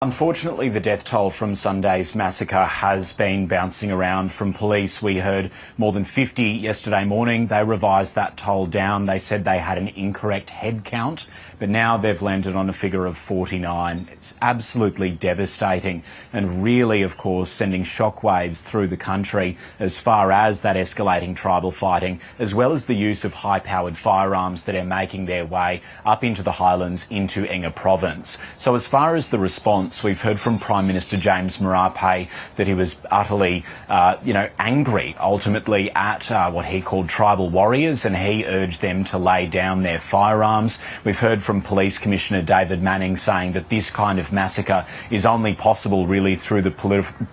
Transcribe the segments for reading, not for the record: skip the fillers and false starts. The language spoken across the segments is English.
Unfortunately, the death toll from Sunday's massacre has been bouncing around from police. We heard more than 50 yesterday morning. They revised that toll down. They said they had an incorrect head count, but now they've landed on a figure of 49. It's absolutely devastating and really, of course, sending shockwaves through the country as far as that escalating tribal fighting, as well as the use of high-powered firearms that are making their way up into the highlands into Enga province. So as far as the response, we've heard from Prime Minister James Marape that he was utterly, angry ultimately at what he called tribal warriors, and he urged them to lay down their firearms. We've heard from Police Commissioner David Manning saying that this kind of massacre is only possible really through the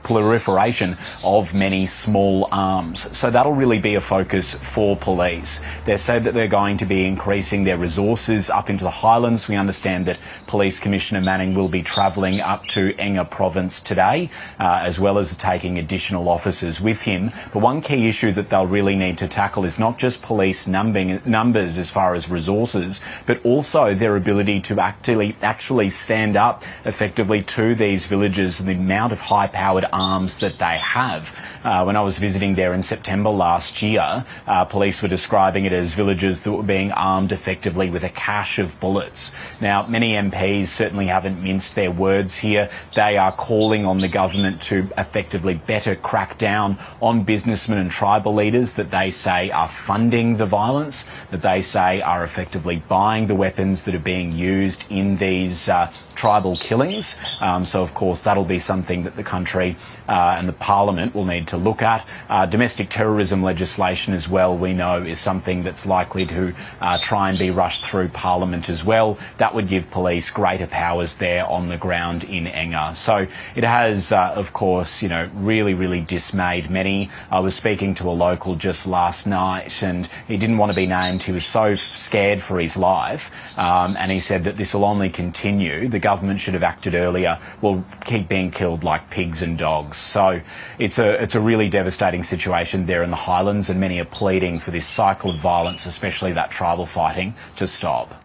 proliferation of many small arms. So that'll really be a focus for police. They said that they're going to be increasing their resources up into the highlands. We understand that Police Commissioner Manning will be travelling up to Enga province today, as well as taking additional officers with him. But one key issue that they'll really need to tackle is not just police numbers as far as resources, but also their ability to actually stand up effectively to these villages and the amount of high-powered arms that they have. When I was visiting there in September last year, police were describing it as villages that were being armed effectively with a cache of bullets. Now, many MPs certainly haven't minced their words here. They are calling on the government to effectively better crack down on businessmen and tribal leaders that they say are funding the violence, that they say are effectively buying the weapons that are being used in these tribal killings. So, of course, that'll be something that the country and the parliament will need to look at. Domestic terrorism legislation as well, we know, is something that's likely to try and be rushed through parliament as well. That would give police greater powers there on the ground in Enga. So it has, of course, really dismayed many. I was speaking to a local just last night and he didn't want to be named. He was so scared for his life, and he said that this will only continue. The government should have acted earlier. We'll keep being killed like pigs and dogs. So it's a really devastating situation there in the highlands, and many are pleading for this cycle of violence, especially that tribal fighting, to stop.